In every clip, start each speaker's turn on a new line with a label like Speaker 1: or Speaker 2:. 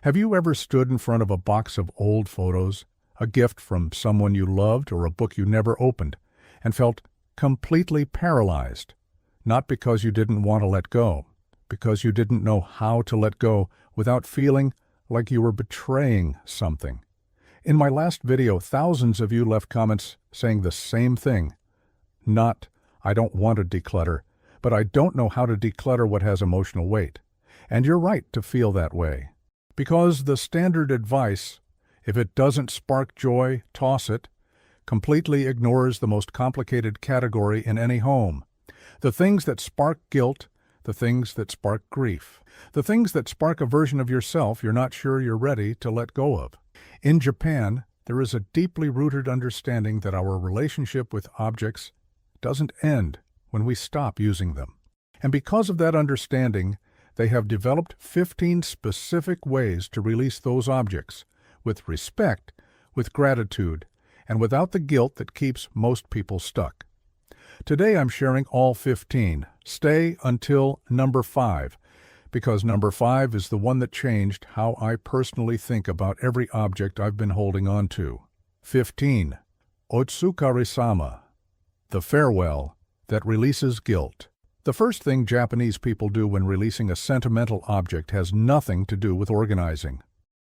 Speaker 1: Have you ever stood in front of a box of old photos, a gift from someone you loved or a book you never opened, and felt completely paralyzed? Not because you didn't want to let go, because you didn't know how to let go without feeling like you were betraying something. In my last video, thousands of you left comments saying the same thing. Not, I don't want to declutter, but I don't know how to declutter what has emotional weight. And you're right to feel that way. Because the standard advice, if it doesn't spark joy, toss it, completely ignores the most complicated category in any home. The things that spark guilt, the things that spark grief, the things that spark a version of yourself you're not sure you're ready to let go of. In Japan, there is a deeply rooted understanding that our relationship with objects doesn't end when we stop using them. And because of that understanding, they have developed 15 specific ways to release those objects, with respect, with gratitude, and without the guilt that keeps most people stuck. Today I'm sharing all 15. Stay until number 5, because number 5 is the one that changed how I personally think about every object I've been holding on to. 15. Otsukare-sama, the farewell that releases guilt. The first thing Japanese people do when releasing a sentimental object has nothing to do with organizing.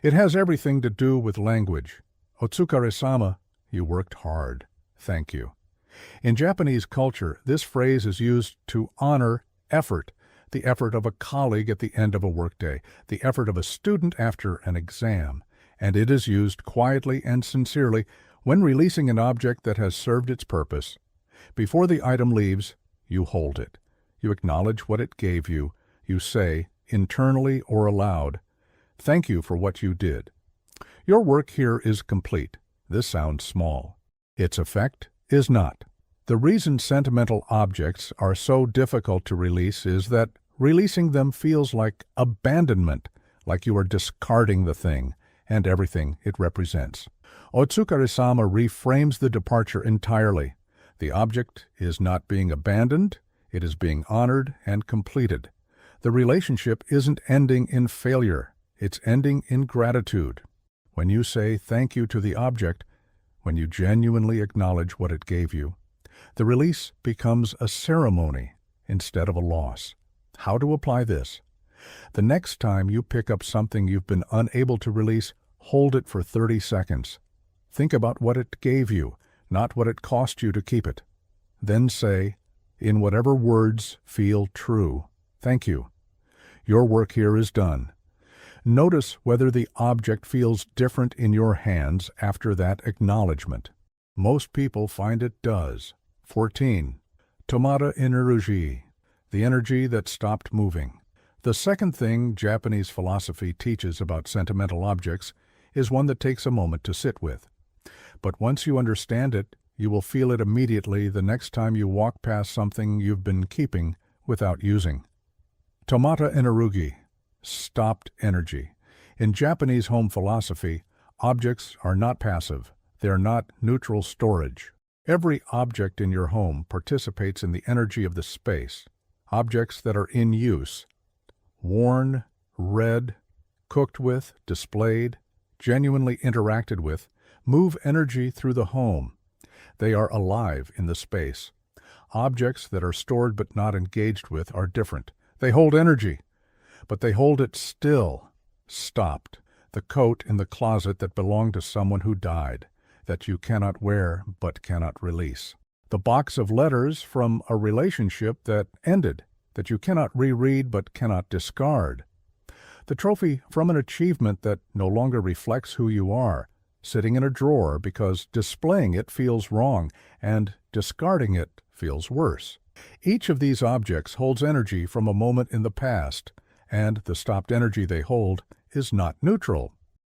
Speaker 1: It has everything to do with language. Otsukare-sama, you worked hard. Thank you. In Japanese culture, this phrase is used to honor effort, the effort of a colleague at the end of a workday, the effort of a student after an exam, and it is used quietly and sincerely when releasing an object that has served its purpose. Before the item leaves, you hold it. You acknowledge what it gave you. You say, internally or aloud, thank you for what you did. Your work here is complete. This sounds small. Its effect is not. The reason sentimental objects are so difficult to release is that releasing them feels like abandonment, like you are discarding the thing and everything it represents. Otsukare-sama reframes the departure entirely. The object is not being abandoned, it is being honored and completed. The relationship isn't ending in failure, it's ending in gratitude. When you say thank you to the object, when you genuinely acknowledge what it gave you, the release becomes a ceremony instead of a loss. How to apply this? The next time you pick up something you've been unable to release, hold it for 30 seconds. Think about what it gave you, not what it cost you to keep it. Then say, in whatever words feel true, thank you. Your work here is done. Notice whether the object feels different in your hands after that acknowledgement. Most people find it does. 14. Tomata energy, the energy that stopped moving. The second thing Japanese philosophy teaches about sentimental objects is one that takes a moment to sit with. But once you understand it, you will feel it immediately the next time you walk past something you've been keeping without using. Tomata energy, stopped energy. In Japanese home philosophy, objects are not passive. They're not neutral storage. Every object in your home participates in the energy of the space. Objects that are in use, worn, read, cooked with, displayed, genuinely interacted with, move energy through the home. They are alive in the space. Objects that are stored but not engaged with are different. They hold energy, but they hold it still, stopped. The coat in the closet that belonged to someone who died, that you cannot wear but cannot release. The box of letters from a relationship that ended, that you cannot reread but cannot discard. The trophy from an achievement that no longer reflects who you are, sitting in a drawer because displaying it feels wrong and discarding it feels worse. Each of these objects holds energy from a moment in the past, and the stopped energy they hold is not neutral.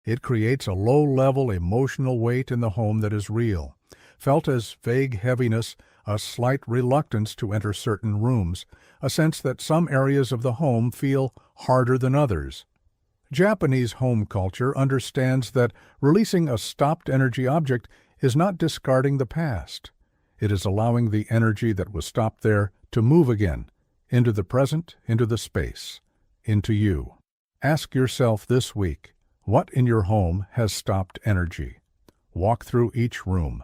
Speaker 1: It creates a low-level emotional weight in the home that is real, felt as vague heaviness, a slight reluctance to enter certain rooms, a sense that some areas of the home feel harder than others. Japanese home culture understands that releasing a stopped energy object is not discarding the past. It is allowing the energy that was stopped there to move again, into the present, into the space, into you. Ask yourself this week, What in your home has stopped energy? Walk through each room.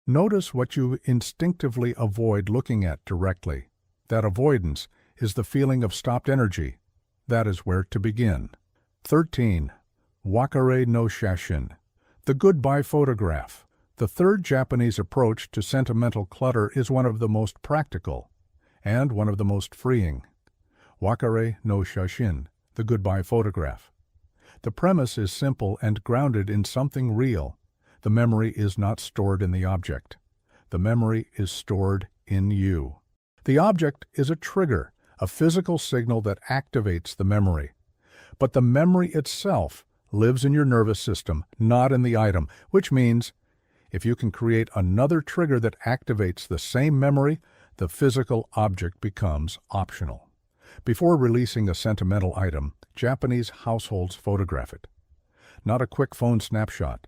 Speaker 1: Notice what you instinctively avoid looking at directly. That avoidance is the feeling of stopped energy. That is where to begin. 13. Wakare no shashin, the goodbye photograph. The third Japanese approach to sentimental clutter is one of the most practical and one of the most freeing. Wakare no shashin, the goodbye photograph. The premise is simple and grounded in something real. The memory is not stored in the object. The memory is stored in you. The object is a trigger, a physical signal that activates the memory. But the memory itself lives in your nervous system, not in the item, which means if you can create another trigger that activates the same memory, the physical object becomes optional. Before releasing a sentimental item, Japanese households photograph it. Not a quick phone snapshot,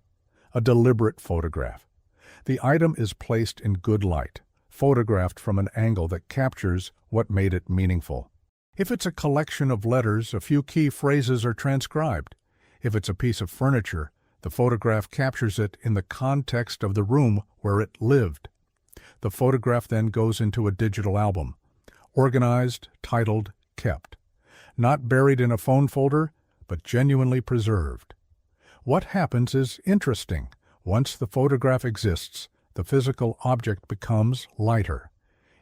Speaker 1: a deliberate photograph. The item is placed in good light, photographed from an angle that captures what made it meaningful. If it's a collection of letters, a few key phrases are transcribed. If it's a piece of furniture, the photograph captures it in the context of the room where it lived. The photograph then goes into a digital album, organized, titled, kept. Not buried in a phone folder, but genuinely preserved. What happens is interesting. Once the photograph exists, the physical object becomes lighter.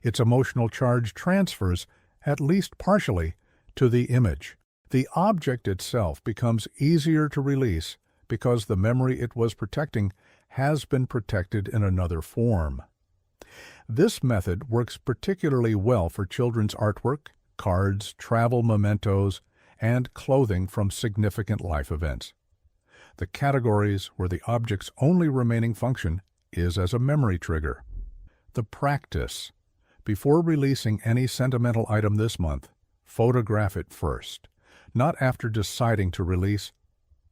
Speaker 1: Its emotional charge transfers, at least partially, to the image. The object itself becomes easier to release because the memory it was protecting has been protected in another form. This method works particularly well for children's artwork, cards, travel mementos, and clothing from significant life events. The categories where the object's only remaining function is as a memory trigger. The practice. Before releasing any sentimental item this month, photograph it first. Not after deciding to release,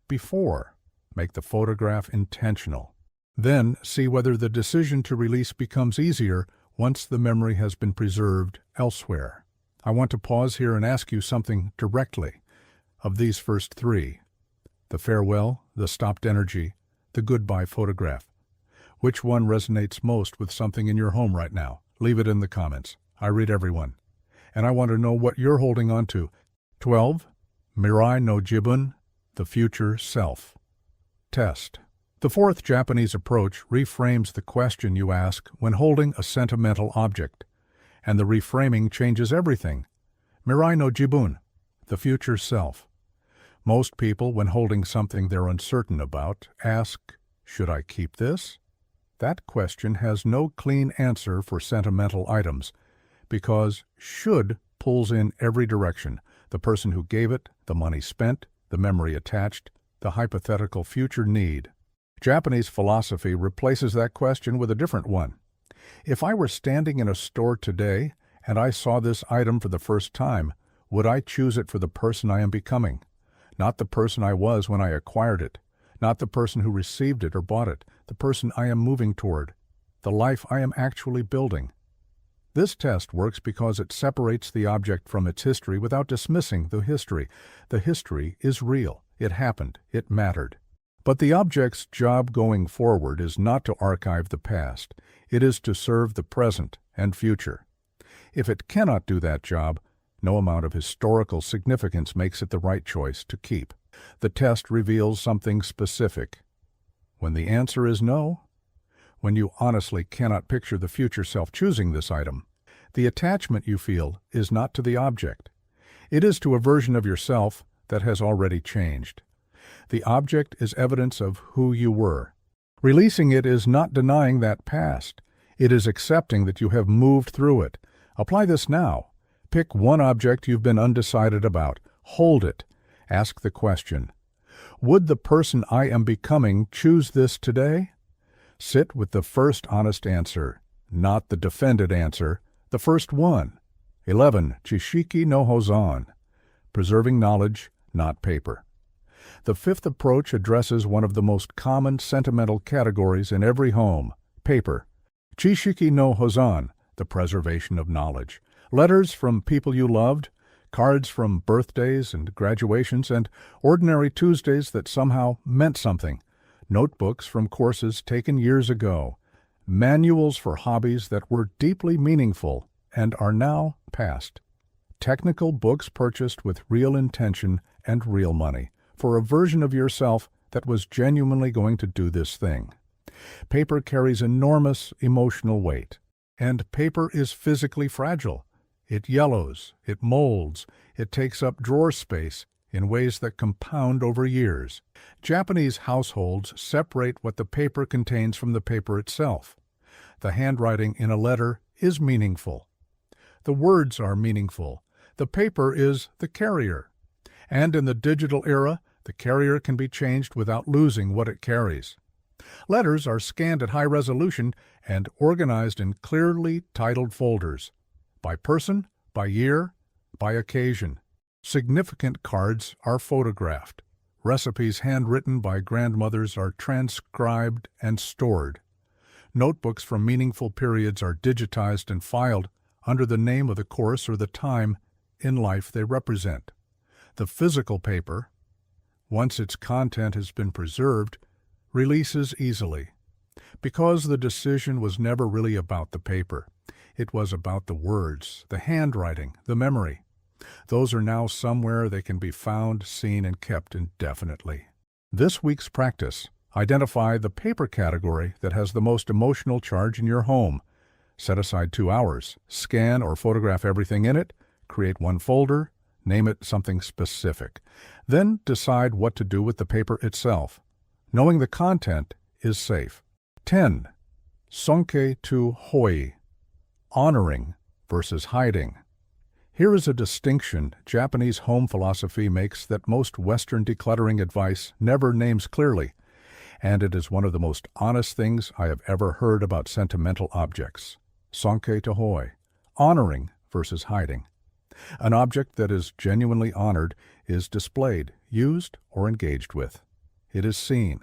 Speaker 1: before. Make the photograph intentional. Then see whether the decision to release becomes easier once the memory has been preserved elsewhere. I want to pause here and ask you something directly. Of these first three, the farewell, the stopped energy, the goodbye photograph, which one resonates most with something in your home right now? Leave it in the comments. I read everyone. And I want to know what you're holding on to. 12. Mirai no Jibun, the future self. Test. The fourth Japanese approach reframes the question you ask when holding a sentimental object, and the reframing changes everything. Mirai no Jibun, the future self. Most people, when holding something they're uncertain about, ask, should I keep this? That question has no clean answer for sentimental items, because should pulls in every direction: the person who gave it, the money spent, the memory attached, the hypothetical future need. Japanese philosophy replaces that question with a different one. If I were standing in a store today and I saw this item for the first time, would I choose it for the person I am becoming? Not the person I was when I acquired it, not the person who received it or bought it, the person I am moving toward, the life I am actually building. This test works because it separates the object from its history without dismissing the history. The history is real. It happened. It mattered. But the object's job going forward is not to archive the past. It is to serve the present and future. If it cannot do that job, no amount of historical significance makes it the right choice to keep. The test reveals something specific. When the answer is no, when you honestly cannot picture the future self choosing this item, the attachment you feel is not to the object. It is to a version of yourself that has already changed. The object is evidence of who you were. Releasing it is not denying that past. It is accepting that you have moved through it. Apply this now. Pick one object you've been undecided about. Hold it. Ask the question, would the person I am becoming choose this today? Sit with the first honest answer, not the defended answer, the first one. 11. Chishiki no Hozan. Preserving knowledge, not paper. The fifth approach addresses one of the most common sentimental categories in every home, paper. Chishiki no Hozan, the preservation of knowledge. Letters from people you loved, Cards from birthdays and graduations and ordinary Tuesdays that somehow meant something. Notebooks from courses taken years ago. Manuals for hobbies that were deeply meaningful and are now past. Technical books purchased with real intention and real money for a version of yourself that was genuinely going to do this thing. Paper carries enormous emotional weight, and paper is physically fragile. It yellows, it molds, it takes up drawer space in ways that compound over years. Japanese households separate what the paper contains from the paper itself. The handwriting in a letter is meaningful. The words are meaningful. The paper is the carrier. And in the digital era, the carrier can be changed without losing what it carries. Letters are scanned at high resolution and organized in clearly titled folders, by person, by year, by occasion. Significant cards are photographed. Recipes handwritten by grandmothers are transcribed and stored. Notebooks from meaningful periods are digitized and filed under the name of the course or the time in life they represent. The physical paper, once its content has been preserved, releases easily. Because the decision was never really about the paper. It was about the words, the handwriting, the memory. Those are now somewhere they can be found, seen, and kept indefinitely. This week's practice: identify the paper category that has the most emotional charge in your home. Set aside 2 hours. Scan or photograph everything in it. Create one folder. Name it something specific. Then decide what to do with the paper itself. Knowing the content is safe. 10. Sonke to hoi. Honoring versus hiding. Here is a distinction Japanese home philosophy makes that most Western decluttering advice never names clearly, and it is one of the most honest things I have ever heard about sentimental objects. Sonke to hoi. Honoring versus hiding. An object that is genuinely honored is displayed, used, or engaged with. It is seen.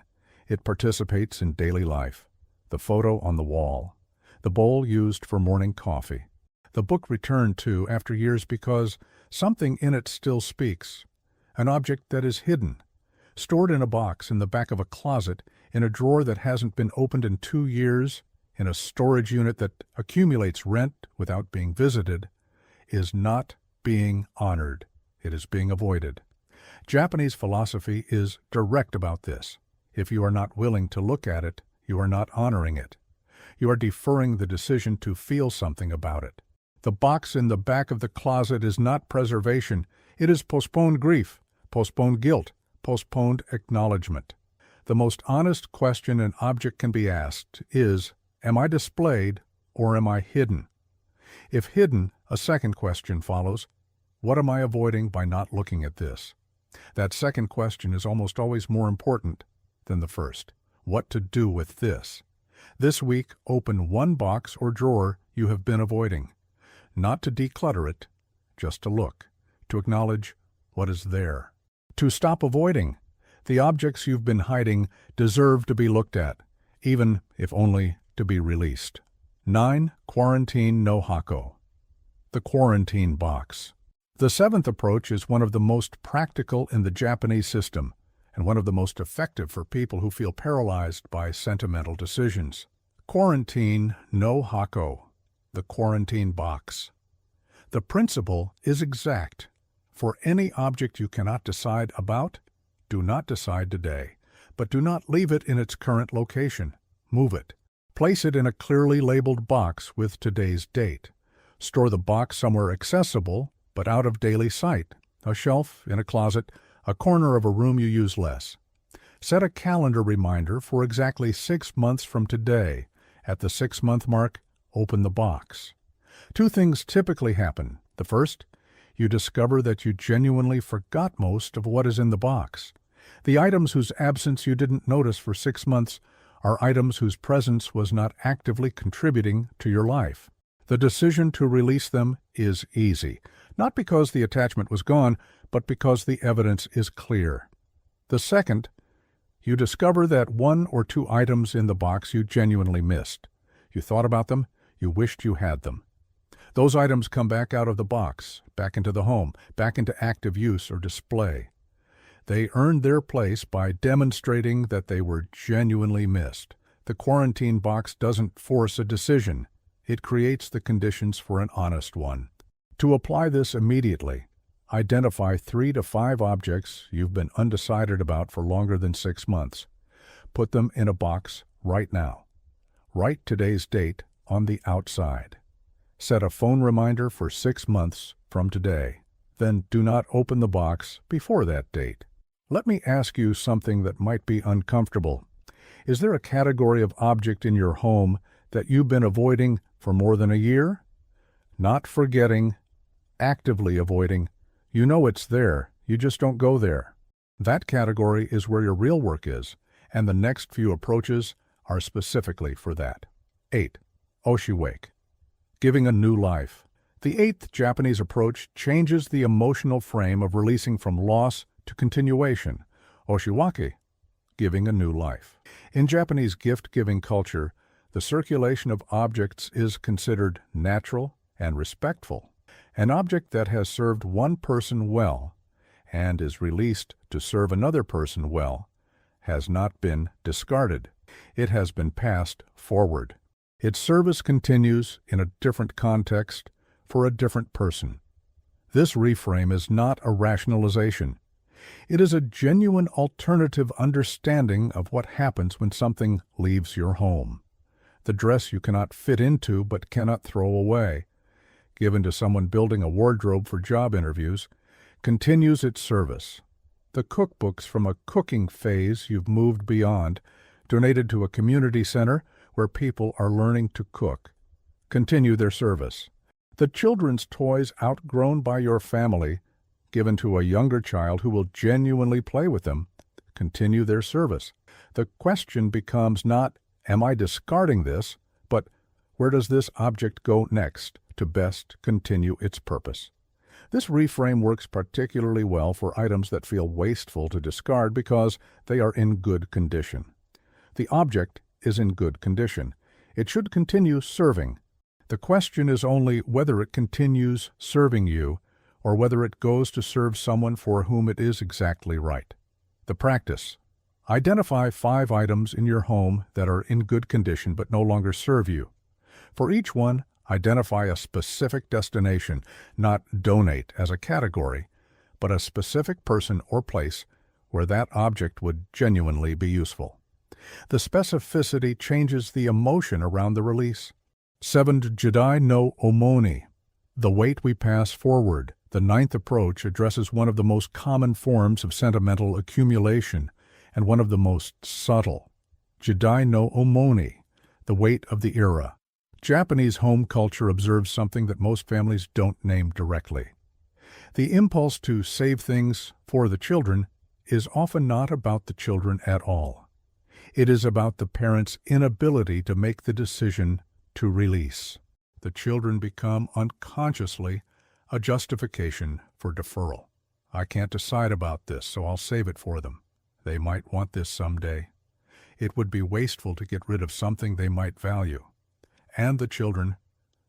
Speaker 1: It participates in daily life. The photo on the wall. The bowl used for morning coffee. The book returned to after years because something in it still speaks. An object that is hidden, stored in a box in the back of a closet, in a drawer that hasn't been opened in 2 years, in a storage unit that accumulates rent without being visited, is not being honored. It is being avoided. Japanese philosophy is direct about this. If you are not willing to look at it, you are not honoring it. You are deferring the decision to feel something about it. The box in the back of the closet is not preservation. It is postponed grief, postponed guilt, postponed acknowledgement. The most honest question an object can be asked is, am I displayed or am I hidden? If hidden, a second question follows, what am I avoiding by not looking at this? That second question is almost always more important than the first. What to do with this? This week, open one box or drawer you have been avoiding. Not to declutter it, just to look, to acknowledge what is there. To stop avoiding. The objects you've been hiding deserve to be looked at, even if only to be released. 9. Quarantine no hako. The quarantine box. The 7th approach is one of the most practical in the Japanese system, and one of the most effective for people who feel paralyzed by sentimental decisions. Quarantine no hako. The quarantine box. The principle is exact. For any object you cannot decide about, do not decide today, but do not leave it in its current location. Move it. Place it in a clearly labeled box with today's date. Store the box somewhere accessible, but out of daily sight. A shelf, in a closet, a corner of a room you use less. Set a calendar reminder for exactly 6 months from today. At the 6-month mark, open the box. 2 things typically happen. The first, you discover that you genuinely forgot most of what is in the box. The items whose absence you didn't notice for 6 months are items whose presence was not actively contributing to your life. The decision to release them is easy, not because the attachment was gone, but because the evidence is clear. The second, you discover that 1 or 2 items in the box you genuinely missed. You thought about them, you wished you had them. Those items come back out of the box, back into the home, back into active use or display. They earned their place by demonstrating that they were genuinely missed. The quarantine box doesn't force a decision. It creates the conditions for an honest one. To apply this immediately, identify 3 to 5 objects you've been undecided about for longer than 6 months. Put them in a box right now. Write today's date on the outside. Set a phone reminder for 6 months from today. Then do not open the box before that date. Let me ask you something that might be uncomfortable. Is there a category of object in your home that you've been avoiding for more than a year? Not forgetting, actively avoiding. You know it's there, you just don't go there. That category is where your real work is, and the next few approaches are specifically for that. 8. Oshiwake. Giving a new life. The 8th Japanese approach changes the emotional frame of releasing from loss to continuation. Oshiwake. Giving a new life. In Japanese gift-giving culture, the circulation of objects is considered natural and respectful. An object that has served one person well and is released to serve another person well has not been discarded. It has been passed forward. Its service continues in a different context for a different person. This reframe is not a rationalization. It is a genuine alternative understanding of what happens when something leaves your home. The dress you cannot fit into but cannot throw away, given to someone building a wardrobe for job interviews, continues its service. The cookbooks from a cooking phase you've moved beyond, donated to a community center where people are learning to cook, continue their service. The children's toys outgrown by your family, given to a younger child who will genuinely play with them, continue their service. The question becomes not, am I discarding this, but where does this object go next to best continue its purpose? This reframe works particularly well for items that feel wasteful to discard because they are in good condition. The object is in good condition. It should continue serving. The question is only whether it continues serving you or whether it goes to serve someone for whom it is exactly right. The practice. Identify 5 items in your home that are in good condition but no longer serve you. For each one, identify a specific destination, not donate as a category, but a specific person or place where that object would genuinely be useful. The specificity changes the emotion around the release. 7. Jidai no Omoni. The weight we pass forward. The 9th approach addresses one of the most common forms of sentimental accumulation and one of the most subtle. Jidai no Omoni. The weight of the era. Japanese home culture observes something that most families don't name directly. The impulse to save things for the children is often not about the children at all. It is about the parents' inability to make the decision to release. The children become unconsciously a justification for deferral. I can't decide about this, so I'll save it for them. They might want this someday. It would be wasteful to get rid of something they might value. And the children,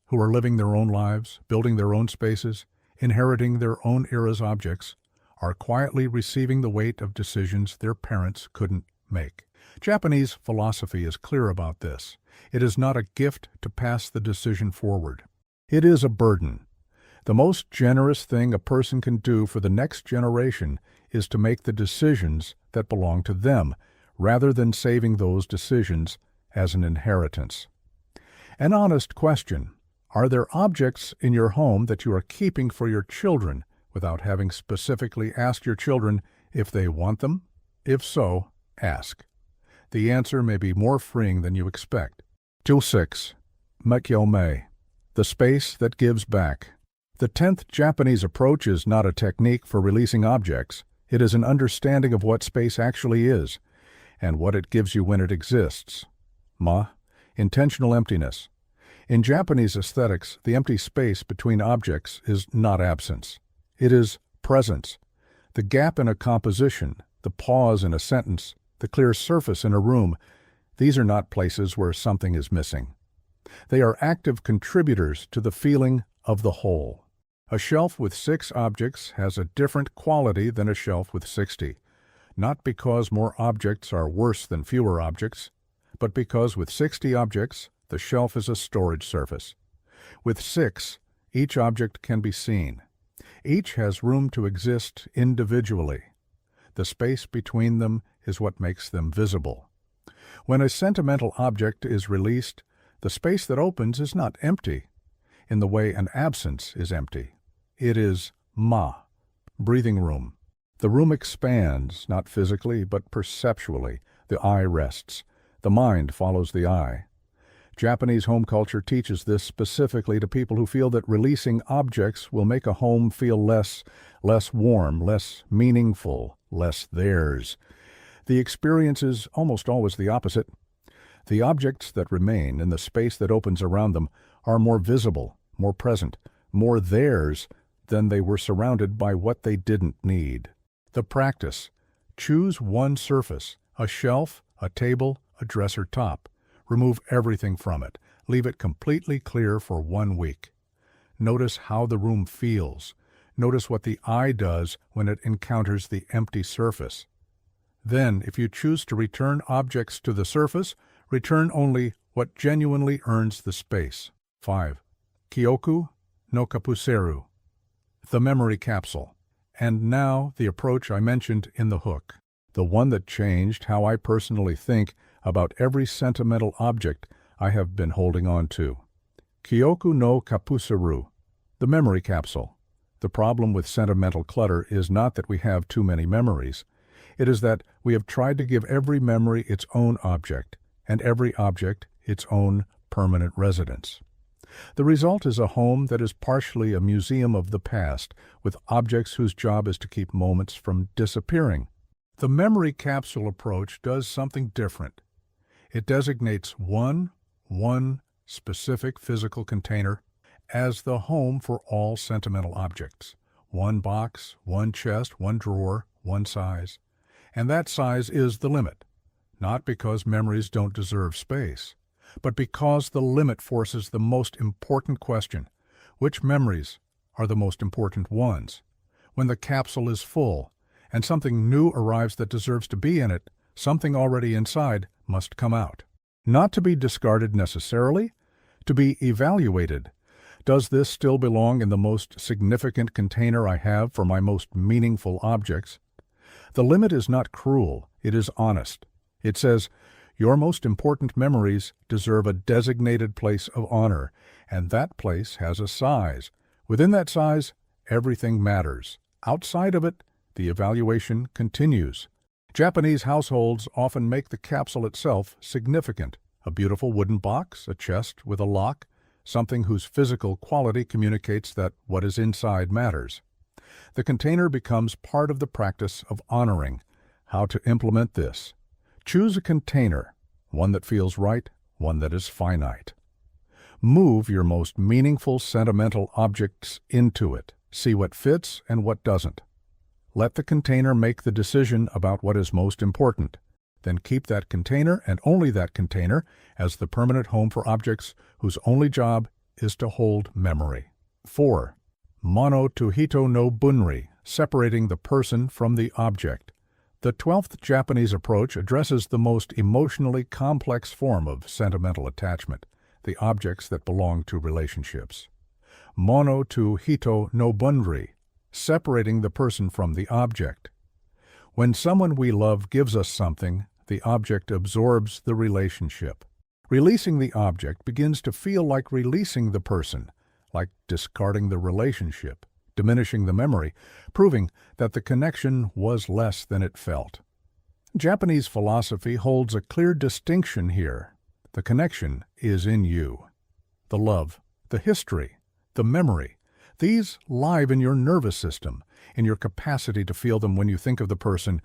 Speaker 1: who are living their own lives, building their own spaces, inheriting their own era's objects, are quietly receiving the weight of decisions their parents couldn't make. Japanese philosophy is clear about this. It is not a gift to pass the decision forward. It is a burden. The most generous thing a person can do for the next generation is to make the decisions that belong to them, rather than saving those decisions as an inheritance. An honest question. Are there objects in your home that you are keeping for your children without having specifically asked your children if they want them? If so, ask. The answer may be more freeing than you expect. 6. Mekyome. The space that gives back. The 10th Japanese approach is not a technique for releasing objects. It is an understanding of what space actually is and what it gives you when it exists. Intentional emptiness. In Japanese aesthetics, the empty space between objects is not absence. It is presence. The gap in a composition, the pause in a sentence, the clear surface in a room, these are not places where something is missing. They are active contributors to the feeling of the whole. A shelf with 6 objects has a different quality than a shelf with 60, not because more objects are worse than fewer objects, but because with 60 objects, the shelf is a storage surface. With 6, each object can be seen. Each has room to exist individually. The space between them is what makes them visible. When a sentimental object is released, the space that opens is not empty, in the way an absence is empty. It is breathing room. The room expands, not physically, but perceptually. The eye rests. The mind follows the eye. Japanese home culture teaches this specifically to people who feel that releasing objects will make a home feel less warm, less meaningful, less theirs. The experience is almost always the opposite. The objects that remain and the space that opens around them are more visible, more present, more theirs than they were surrounded by what they didn't need. The practice: choose one surface, a shelf, a table, a dresser top. Remove everything from it. Leave it completely clear for 1 week. Notice how the room feels. Notice what the eye does when it encounters the empty surface. Then, if you choose to return objects to the surface, return only what genuinely earns the space. 5. Kyoku no Kapuseru, the memory capsule. And now the approach I mentioned in the hook, the one that changed how I personally think about every sentimental object I have been holding on to. Kyoku no Kapuseru, the memory capsule. The problem with sentimental clutter is not that we have too many memories. It is that we have tried to give every memory its own object, and every object its own permanent residence. The result is a home that is partially a museum of the past, with objects whose job is to keep moments from disappearing. The memory capsule approach does something different. It designates one specific physical container as the home for all sentimental objects. One box, one chest, one drawer, one size. And that size is the limit, not because memories don't deserve space, but because the limit forces the most important question: which memories are the most important ones? When the capsule is full, and something new arrives that deserves to be in it, something already inside must come out. Not to be discarded necessarily, to be evaluated. Does this still belong in the most significant container I have for my most meaningful objects? The limit is not cruel, it is honest. It says, your most important memories deserve a designated place of honor, and that place has a size. Within that size, everything matters. Outside of it, the evaluation continues. Japanese households often make the capsule itself significant. A beautiful wooden box, a chest with a lock, something whose physical quality communicates that what is inside matters. The container becomes part of the practice of honoring. How to implement this? Choose a container, one that feels right, one that is finite. Move your most meaningful sentimental objects into it. See what fits and what doesn't. Let the container make the decision about what is most important. Then keep that container and only that container as the permanent home for objects whose only job is to hold memory. 4. Mono to hito no bunri, separating the person from the object. The 12th Japanese approach addresses the most emotionally complex form of sentimental attachment, the objects that belong to relationships. Mono to hito no bunri, separating the person from the object. When someone we love gives us something, the object absorbs the relationship. Releasing the object begins to feel like releasing the person, like discarding the relationship, diminishing the memory, proving that the connection was less than it felt. Japanese philosophy holds a clear distinction here. The connection is in you. The love, the history, the memory, these live in your nervous system, in your capacity to feel them when you think of the person.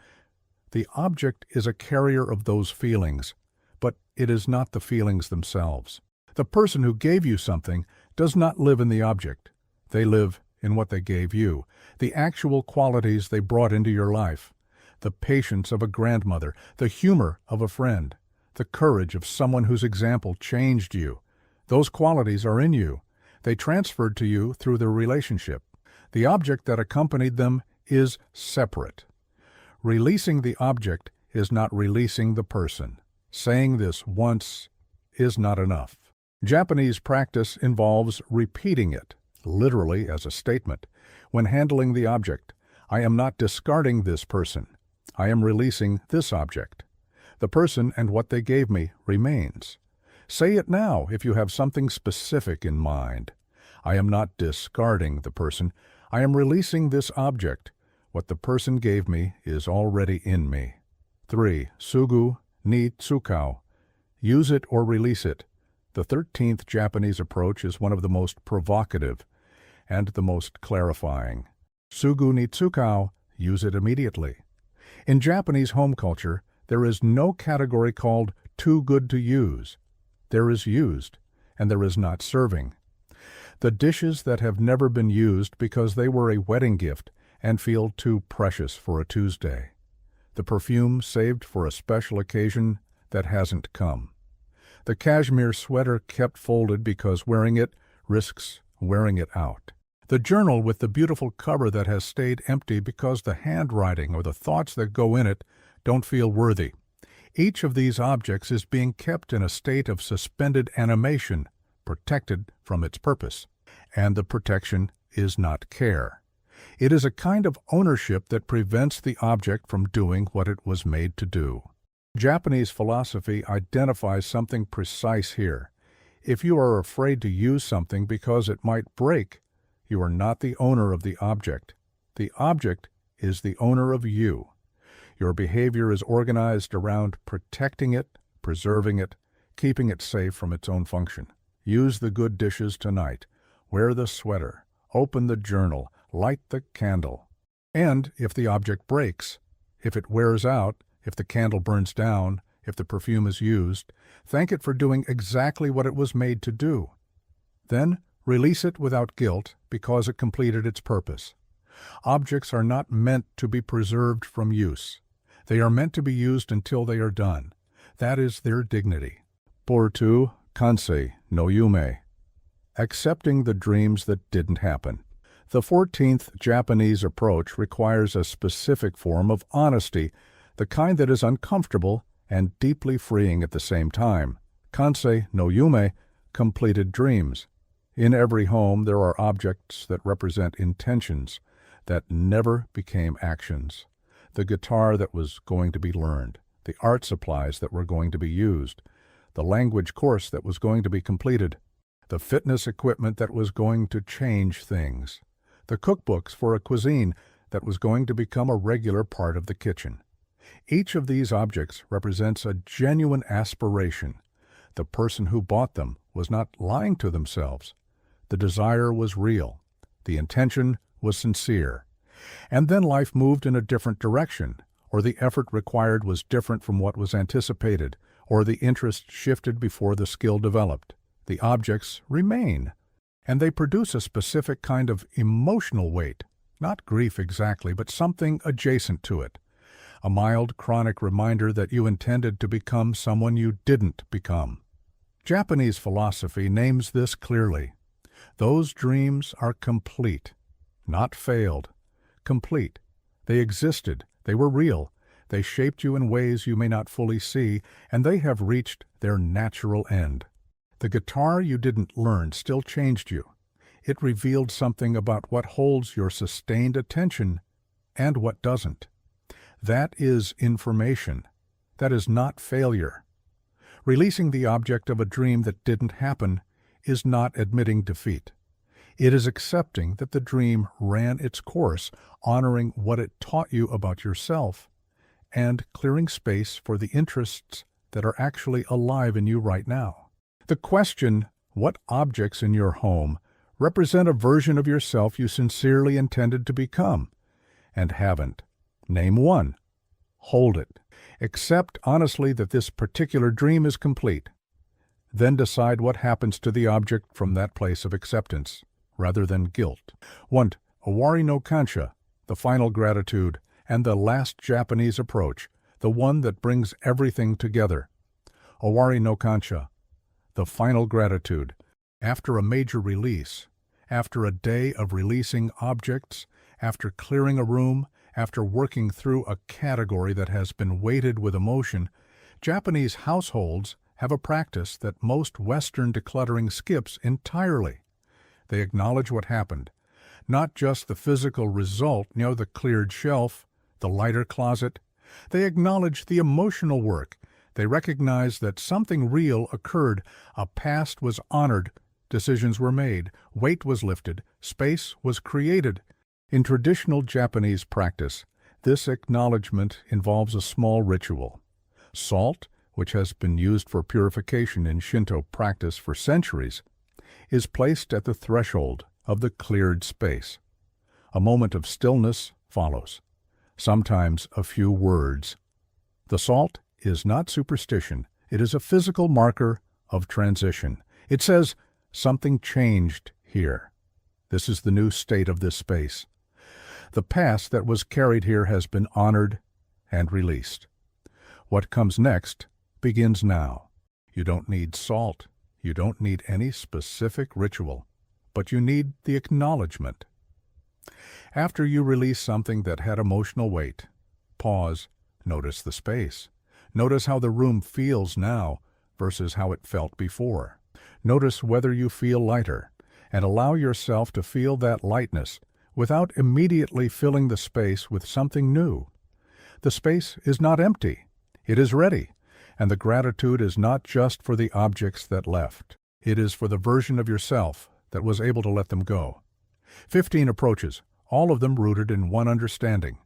Speaker 1: The object is a carrier of those feelings, but it is not the feelings themselves. The person who gave you something does not live in the object. They live in what they gave you, the actual qualities they brought into your life, the patience of a grandmother, the humor of a friend, the courage of someone whose example changed you. Those qualities are in you. They transferred to you through the relationship. The object that accompanied them is separate. Releasing the object is not releasing the person. Saying this once is not enough. Japanese practice involves repeating it, literally as a statement. When handling the object, I am not discarding this person. I am releasing this object. The person and what they gave me remains. Say it now if you have something specific in mind. I am not discarding the person. I am releasing this object. What the person gave me is already in me. 3. Sugu ni tsukao. Use it or release it. The 13th Japanese approach is one of the most provocative and the most clarifying. Sugu ni tsukao. Use it immediately. In Japanese home culture, there is no category called too good to use. There is used, and there is not serving. The dishes that have never been used because they were a wedding gift and feel too precious for a Tuesday. The perfume saved for a special occasion that hasn't come. The cashmere sweater kept folded because wearing it risks wearing it out. The journal with the beautiful cover that has stayed empty because the handwriting or the thoughts that go in it don't feel worthy. Each of these objects is being kept in a state of suspended animation, protected from its purpose. And the protection is not care. It is a kind of ownership that prevents the object from doing what it was made to do. Japanese philosophy identifies something precise here. If you are afraid to use something because it might break, you are not the owner of the object. The object is the owner of you. Your behavior is organized around protecting it, preserving it, keeping it safe from its own function. Use the good dishes tonight. Wear the sweater. Open the journal. Light the candle. And if the object breaks, if it wears out, if the candle burns down, if the perfume is used, thank it for doing exactly what it was made to do. Then release it without guilt because it completed its purpose. Objects are not meant to be preserved from use. They are meant to be used until they are done. That is their dignity. Portu kansei no yume. Accepting the dreams that didn't happen. The 14th Japanese approach requires a specific form of honesty, the kind that is uncomfortable and deeply freeing at the same time. Kansei no yume, completed dreams. In every home there are objects that represent intentions that never became actions. The guitar that was going to be learned, the art supplies that were going to be used, the language course that was going to be completed, the fitness equipment that was going to change things, the cookbooks for a cuisine that was going to become a regular part of the kitchen. Each of these objects represents a genuine aspiration. The person who bought them was not lying to themselves. The desire was real. The intention was sincere. And then life moved in a different direction, or the effort required was different from what was anticipated, or the interest shifted before the skill developed. The objects remain, and they produce a specific kind of emotional weight, not grief exactly, but something adjacent to it. A mild, chronic reminder that you intended to become someone you didn't become. Japanese philosophy names this clearly. Those dreams are complete, not failed. Complete. They existed. They were real. They shaped you in ways you may not fully see, and they have reached their natural end. The guitar you didn't learn still changed you. It revealed something about what holds your sustained attention and what doesn't. That is information. That is not failure. Releasing the object of a dream that didn't happen is not admitting defeat. It is accepting that the dream ran its course, honoring what it taught you about yourself, and clearing space for the interests that are actually alive in you right now. The question, what objects in your home represent a version of yourself you sincerely intended to become, and haven't? Name one. Hold it. Accept honestly that this particular dream is complete. Then decide what happens to the object from that place of acceptance, rather than guilt. 1. Owari no Kansha, the final gratitude, and the last Japanese approach, the one that brings everything together. Owari no Kansha, the final gratitude. After a major release, after a day of releasing objects, after clearing a room, after working through a category that has been weighted with emotion, Japanese households have a practice that most Western decluttering skips entirely. They acknowledge what happened, not just the physical result, the cleared shelf, the lighter closet. They acknowledge the emotional work. They recognize that something real occurred, a past was honored, decisions were made, weight was lifted, space was created. In traditional Japanese practice, this acknowledgement involves a small ritual. Salt, which has been used for purification in Shinto practice for centuries, is placed at the threshold of the cleared space. A moment of stillness follows, sometimes a few words. The salt is not superstition. It is a physical marker of transition. It says, something changed here. This is the new state of this space. The past that was carried here has been honored and released. What comes next begins now. You don't need salt. You don't need any specific ritual, but you need the acknowledgement. After you release something that had emotional weight, pause, notice the space. Notice how the room feels now versus how it felt before. Notice whether you feel lighter, and allow yourself to feel that lightness without immediately filling the space with something new. The space is not empty. It is ready, and the gratitude is not just for the objects that left. It is for the version of yourself that was able to let them go. 15 approaches, all of them rooted in one understanding.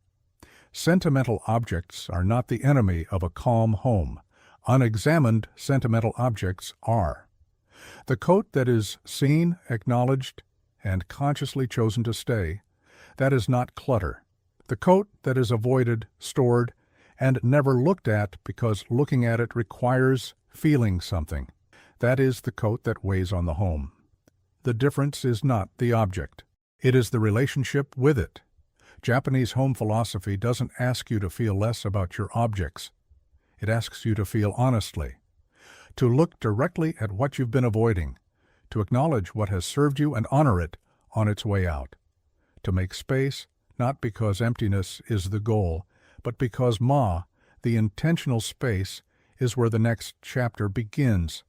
Speaker 1: Sentimental objects are not the enemy of a calm home. Unexamined sentimental objects are. The coat that is seen, acknowledged, and consciously chosen to stay, that is not clutter. The coat that is avoided, stored, and never looked at because looking at it requires feeling something, that is the coat that weighs on the home. The difference is not the object. It is the relationship with it. Japanese home philosophy doesn't ask you to feel less about your objects. It asks you to feel honestly, to look directly at what you've been avoiding, to acknowledge what has served you and honor it on its way out, to make space not because emptiness is the goal, but because the intentional space, is where the next chapter begins.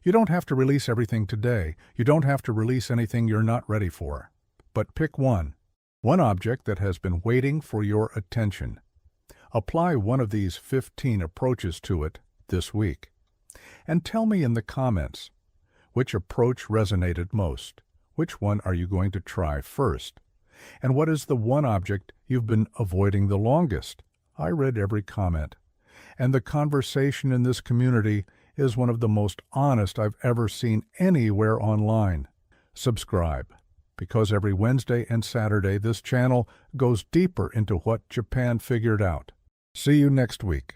Speaker 1: You don't have to release everything today. You don't have to release anything you're not ready for. But pick one object that has been waiting for your attention. Apply one of these 15 approaches to it this week. And tell me in the comments, which approach resonated most? Which one are you going to try first? And what is the one object you've been avoiding the longest? I read every comment. And the conversation in this community is one of the most honest I've ever seen anywhere online. Subscribe, because every Wednesday and Saturday this channel goes deeper into what Japan figured out. See you next week.